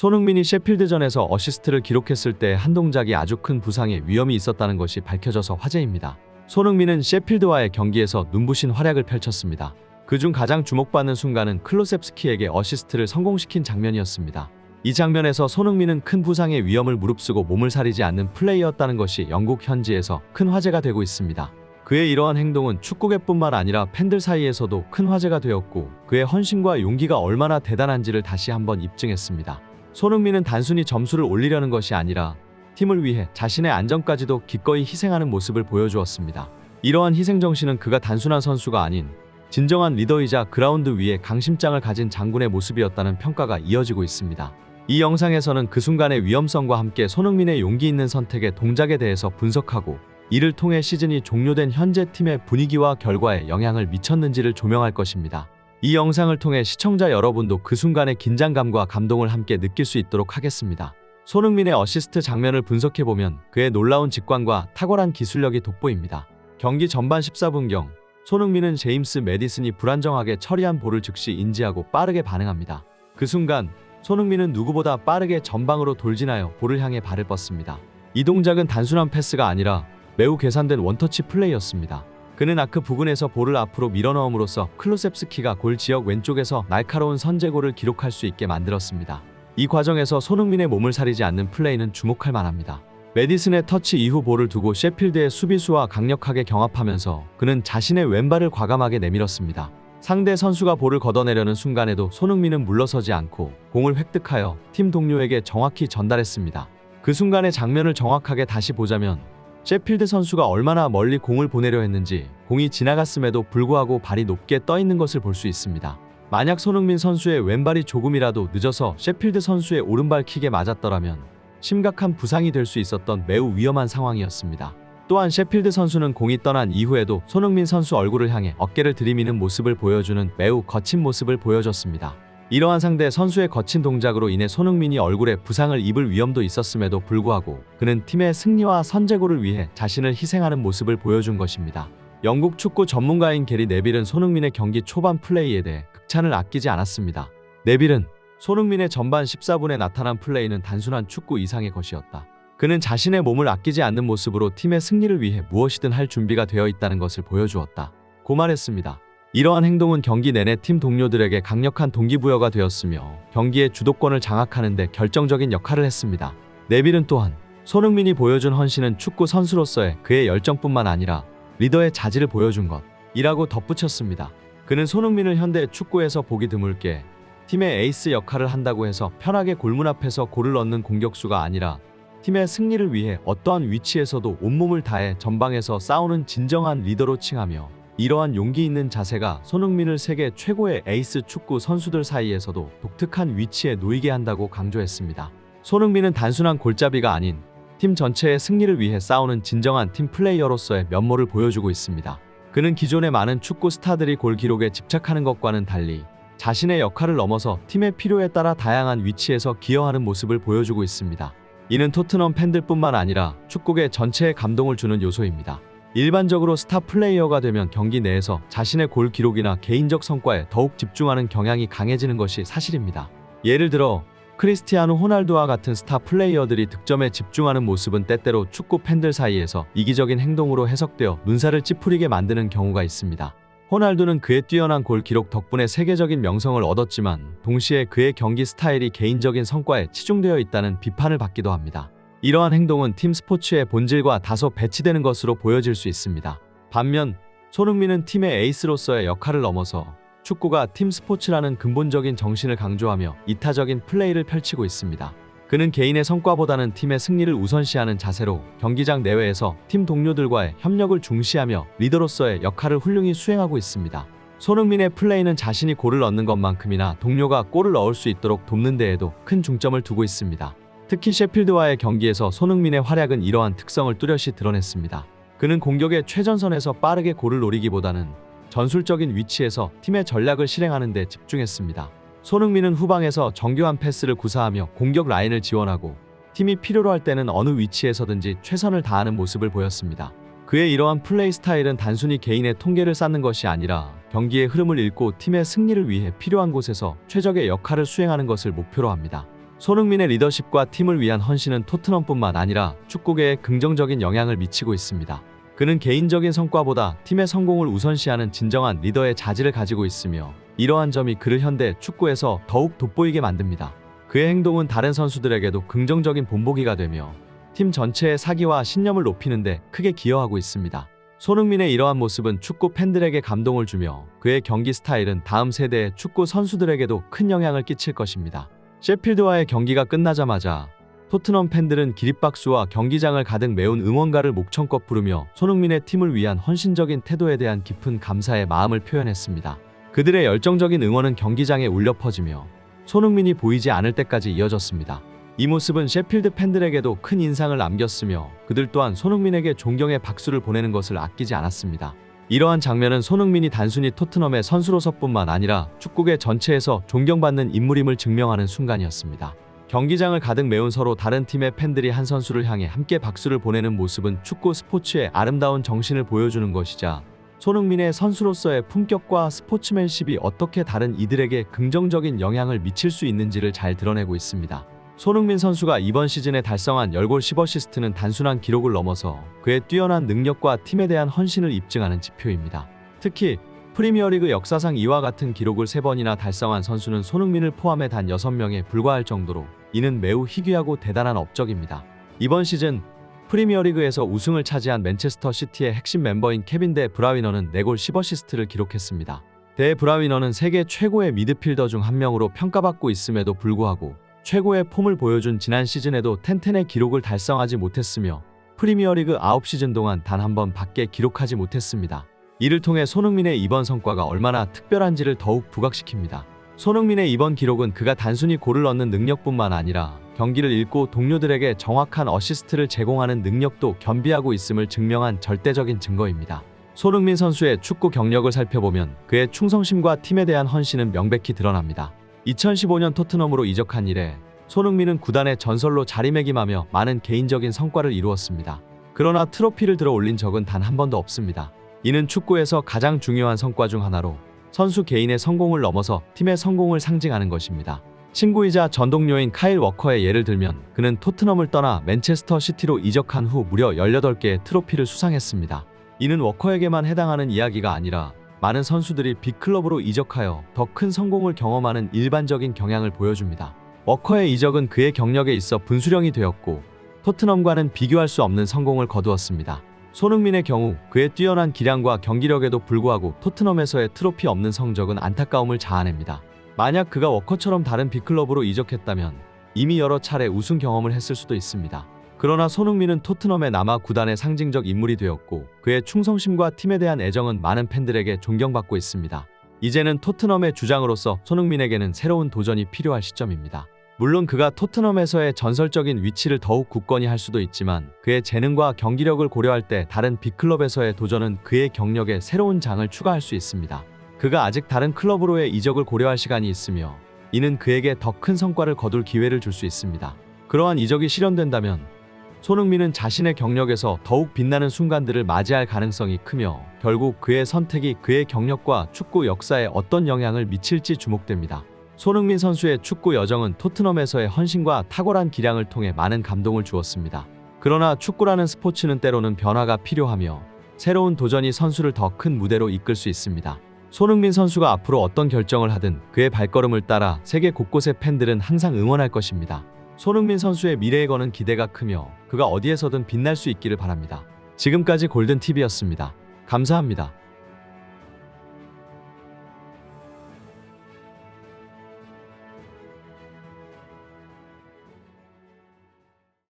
손흥민이 셰필드전에서 어시스트를 기록했을 때 한 동작이 아주 큰 부상의 위험이 있었다는 것이 밝혀져서 화제입니다. 손흥민은 셰필드와의 경기에서 눈부신 활약을 펼쳤습니다. 그중 가장 주목받는 순간은 클로셉스키에게 어시스트를 성공시킨 장면이었습니다. 이 장면에서 손흥민은 큰 부상의 위험을 무릅쓰고 몸을 사리지 않는 플레이였다는 것이 영국 현지에서 큰 화제가 되고 있습니다. 그의 이러한 행동은 축구계뿐만 아니라 팬들 사이에서도 큰 화제가 되었고, 그의 헌신과 용기가 얼마나 대단한지를 다시 한번 입증했습니다. 손흥민은 단순히 점수를 올리려는 것이 아니라 팀을 위해 자신의 안전까지도 기꺼이 희생하는 모습을 보여주었습니다. 이러한 희생정신은 그가 단순한 선수가 아닌 진정한 리더이자 그라운드 위에 강심장을 가진 장군의 모습이었다는 평가가 이어지고 있습니다. 이 영상에서는 그 순간의 위험성과 함께 손흥민의 용기 있는 선택의 동작에 대해서 분석하고, 이를 통해 시즌이 종료된 현재 팀의 분위기와 결과에 영향을 미쳤는지를 조명할 것입니다. 이 영상을 통해 시청자 여러분도 그 순간의 긴장감과 감동을 함께 느낄 수 있도록 하겠습니다. 손흥민의 어시스트 장면을 분석해보면 그의 놀라운 직관과 탁월한 기술력이 돋보입니다. 경기 전반 14분경 손흥민은 제임스 매디슨이 불안정하게 처리한 볼을 즉시 인지하고 빠르게 반응합니다. 그 순간 손흥민은 누구보다 빠르게 전방으로 돌진하여 볼을 향해 발을 뻗습니다. 이 동작은 단순한 패스가 아니라 매우 계산된 원터치 플레이였습니다. 그는 아크 부근에서 볼을 앞으로 밀어넣음으로써 클로셉스키가 골 지역 왼쪽에서 날카로운 선제골을 기록할 수 있게 만들었습니다. 이 과정에서 손흥민의 몸을 사리지 않는 플레이는 주목할 만합니다. 매디슨의 터치 이후 볼을 두고 셰필드의 수비수와 강력하게 경합하면서 그는 자신의 왼발을 과감하게 내밀었습니다. 상대 선수가 볼을 걷어내려는 순간에도 손흥민은 물러서지 않고 공을 획득하여 팀 동료에게 정확히 전달했습니다. 그 순간의 장면을 정확하게 다시 보자면 셰필드 선수가 얼마나 멀리 공을 보내려 했는지, 공이 지나갔음에도 불구하고 발이 높게 떠 있는 것을 볼 수 있습니다. 만약 손흥민 선수의 왼발이 조금이라도 늦어서 셰필드 선수의 오른발 킥에 맞았더라면 심각한 부상이 될 수 있었던 매우 위험한 상황이었습니다. 또한 셰필드 선수는 공이 떠난 이후에도 손흥민 선수 얼굴을 향해 어깨를 들이미는 모습을 보여주는 매우 거친 모습을 보여줬습니다. 이러한 상대 선수의 거친 동작으로 인해 손흥민이 얼굴에 부상을 입을 위험도 있었음에도 불구하고 그는 팀의 승리와 선제골을 위해 자신을 희생하는 모습을 보여준 것입니다. 영국 축구 전문가인 게리 네빌은 손흥민의 경기 초반 플레이에 대해 극찬을 아끼지 않았습니다. 네빌은 손흥민의 전반 14분에 나타난 플레이는 단순한 축구 이상의 것이었다. 그는 자신의 몸을 아끼지 않는 모습으로 팀의 승리를 위해 무엇이든 할 준비가 되어 있다는 것을 보여주었다. 고 말했습니다. 이러한 행동은 경기 내내 팀 동료들에게 강력한 동기부여가 되었으며 경기의 주도권을 장악하는 데 결정적인 역할을 했습니다. 네빌은 또한 손흥민이 보여준 헌신은 축구 선수로서의 그의 열정뿐만 아니라 리더의 자질을 보여준 것이라고 덧붙였습니다. 그는 손흥민을 현대 축구에서 보기 드물게 팀의 에이스 역할을 한다고 해서 편하게 골문 앞에서 골을 넣는 공격수가 아니라 팀의 승리를 위해 어떠한 위치에서도 온몸을 다해 전방에서 싸우는 진정한 리더로 칭하며, 이러한 용기 있는 자세가 손흥민을 세계 최고의 에이스 축구 선수들 사이에서도 독특한 위치에 놓이게 한다고 강조했습니다. 손흥민은 단순한 골잡이가 아닌 팀 전체의 승리를 위해 싸우는 진정한 팀 플레이어로서의 면모를 보여주고 있습니다. 그는 기존의 많은 축구 스타들이 골 기록에 집착하는 것과는 달리 자신의 역할을 넘어서 팀의 필요에 따라 다양한 위치에서 기여하는 모습을 보여주고 있습니다. 이는 토트넘 팬들뿐만 아니라 축구계 전체에 감동을 주는 요소입니다. 일반적으로 스타 플레이어가 되면 경기 내에서 자신의 골 기록이나 개인적 성과에 더욱 집중하는 경향이 강해지는 것이 사실입니다. 예를 들어 크리스티아누 호날두와 같은 스타 플레이어들이 득점에 집중하는 모습은 때때로 축구 팬들 사이에서 이기적인 행동으로 해석되어 눈살을 찌푸리게 만드는 경우가 있습니다. 호날두는 그의 뛰어난 골 기록 덕분에 세계적인 명성을 얻었지만 동시에 그의 경기 스타일이 개인적인 성과에 치중되어 있다는 비판을 받기도 합니다. 이러한 행동은 팀 스포츠의 본질과 다소 배치되는 것으로 보여질 수 있습니다. 반면 손흥민은 팀의 에이스로서의 역할을 넘어서 축구가 팀 스포츠라는 근본적인 정신을 강조하며 이타적인 플레이를 펼치고 있습니다. 그는 개인의 성과보다는 팀의 승리를 우선시하는 자세로 경기장 내외에서 팀 동료들과의 협력을 중시하며 리더로서의 역할을 훌륭히 수행하고 있습니다. 손흥민의 플레이는 자신이 골을 넣는 것만큼이나 동료가 골을 넣을 수 있도록 돕는 데에도 큰 중점을 두고 있습니다. 특히 셰필드와의 경기에서 손흥민의 활약은 이러한 특성을 뚜렷이 드러냈습니다. 그는 공격의 최전선에서 빠르게 골을 노리기보다는 전술적인 위치에서 팀의 전략을 실행하는 데 집중했습니다. 손흥민은 후방에서 정교한 패스를 구사하며 공격 라인을 지원하고 팀이 필요로 할 때는 어느 위치에서든지 최선을 다하는 모습을 보였습니다. 그의 이러한 플레이 스타일은 단순히 개인의 통계를 쌓는 것이 아니라 경기의 흐름을 읽고 팀의 승리를 위해 필요한 곳에서 최적의 역할을 수행하는 것을 목표로 합니다. 손흥민의 리더십과 팀을 위한 헌신은 토트넘뿐만 아니라 축구계에 긍정적인 영향을 미치고 있습니다. 그는 개인적인 성과보다 팀의 성공을 우선시하는 진정한 리더의 자질을 가지고 있으며 이러한 점이 그를 현대 축구에서 더욱 돋보이게 만듭니다. 그의 행동은 다른 선수들에게도 긍정적인 본보기가 되며 팀 전체의 사기와 신념을 높이는 데 크게 기여하고 있습니다. 손흥민의 이러한 모습은 축구 팬들에게 감동을 주며 그의 경기 스타일은 다음 세대의 축구 선수들에게도 큰 영향을 끼칠 것입니다. 셰필드와의 경기가 끝나자마자 토트넘 팬들은 기립박수와 경기장을 가득 메운 응원가를 목청껏 부르며 손흥민의 팀을 위한 헌신적인 태도에 대한 깊은 감사의 마음을 표현했습니다. 그들의 열정적인 응원은 경기장에 울려 퍼지며 손흥민이 보이지 않을 때까지 이어졌습니다. 이 모습은 셰필드 팬들에게도 큰 인상을 남겼으며 그들 또한 손흥민에게 존경의 박수를 보내는 것을 아끼지 않았습니다. 이러한 장면은 손흥민이 단순히 토트넘의 선수로서뿐만 아니라 축구계 전체에서 존경받는 인물임을 증명하는 순간이었습니다. 경기장을 가득 메운 서로 다른 팀의 팬들이 한 선수를 향해 함께 박수를 보내는 모습은 축구 스포츠의 아름다운 정신을 보여주는 것이자 손흥민의 선수로서의 품격과 스포츠맨십이 어떻게 다른 이들에게 긍정적인 영향을 미칠 수 있는지를 잘 드러내고 있습니다. 손흥민 선수가 이번 시즌에 달성한 10골 10어시스트는 단순한 기록을 넘어서 그의 뛰어난 능력과 팀에 대한 헌신을 입증하는 지표입니다. 특히 프리미어리그 역사상 이와 같은 기록을 3번이나 달성한 선수는 손흥민을 포함해 단 6명에 불과할 정도로 이는 매우 희귀하고 대단한 업적입니다. 이번 시즌 프리미어리그에서 우승을 차지한 맨체스터 시티의 핵심 멤버인 케빈 데 브라위너는 4골 10어시스트를 기록했습니다. 데 브라위너는 세계 최고의 미드필더 중 한 명으로 평가받고 있음에도 불구하고 최고의 폼을 보여준 지난 시즌에도 텐텐의 기록을 달성하지 못했으며 프리미어리그 9시즌 동안 단 한 번 밖에 기록하지 못했습니다. 이를 통해 손흥민의 이번 성과가 얼마나 특별한지를 더욱 부각시킵니다. 손흥민의 이번 기록은 그가 단순히 골을 넣는 능력뿐만 아니라 경기를 읽고 동료들에게 정확한 어시스트를 제공하는 능력도 겸비하고 있음을 증명한 절대적인 증거입니다. 손흥민 선수의 축구 경력을 살펴보면 그의 충성심과 팀에 대한 헌신은 명백히 드러납니다. 2015년 토트넘으로 이적한 이래 손흥민은 구단의 전설로 자리매김하며 많은 개인적인 성과를 이루었습니다. 그러나 트로피를 들어 올린 적은 단 한 번도 없습니다. 이는 축구에서 가장 중요한 성과 중 하나로 선수 개인의 성공을 넘어서 팀의 성공을 상징하는 것입니다. 친구이자 전동료인 카일 워커의 예를 들면 그는 토트넘을 떠나 맨체스터 시티로 이적한 후 무려 18개의 트로피를 수상했습니다. 이는 워커에게만 해당하는 이야기가 아니라 많은 선수들이 빅클럽으로 이적하여 더 큰 성공을 경험하는 일반적인 경향을 보여줍니다. 워커의 이적은 그의 경력에 있어 분수령이 되었고 토트넘과는 비교할 수 없는 성공을 거두었습니다. 손흥민의 경우 그의 뛰어난 기량과 경기력에도 불구하고 토트넘에서의 트로피 없는 성적은 안타까움을 자아냅니다. 만약 그가 워커처럼 다른 빅클럽으로 이적했다면 이미 여러 차례 우승 경험을 했을 수도 있습니다. 그러나 손흥민은 토트넘에 남아 구단의 상징적 인물이 되었고 그의 충성심과 팀에 대한 애정은 많은 팬들에게 존경받고 있습니다. 이제는 토트넘의 주장으로서 손흥민에게는 새로운 도전이 필요할 시점입니다. 물론 그가 토트넘에서의 전설적인 위치를 더욱 굳건히 할 수도 있지만 그의 재능과 경기력을 고려할 때 다른 빅클럽에서의 도전은 그의 경력에 새로운 장을 추가할 수 있습니다. 그가 아직 다른 클럽으로의 이적을 고려할 시간이 있으며 이는 그에게 더 큰 성과를 거둘 기회를 줄 수 있습니다. 그러한 이적이 실현된다면 손흥민은 자신의 경력에서 더욱 빛나는 순간들을 맞이할 가능성이 크며 결국 그의 선택이 그의 경력과 축구 역사에 어떤 영향을 미칠지 주목됩니다. 손흥민 선수의 축구 여정은 토트넘에서의 헌신과 탁월한 기량을 통해 많은 감동을 주었습니다. 그러나 축구라는 스포츠는 때로는 변화가 필요하며 새로운 도전이 선수를 더 큰 무대로 이끌 수 있습니다. 손흥민 선수가 앞으로 어떤 결정을 하든 그의 발걸음을 따라 세계 곳곳의 팬들은 항상 응원할 것입니다. 손흥민 선수의 미래에 거는 기대가 크며 그가 어디에서든 빛날 수 있기를 바랍니다. 지금까지 골든TV였습니다. 감사합니다.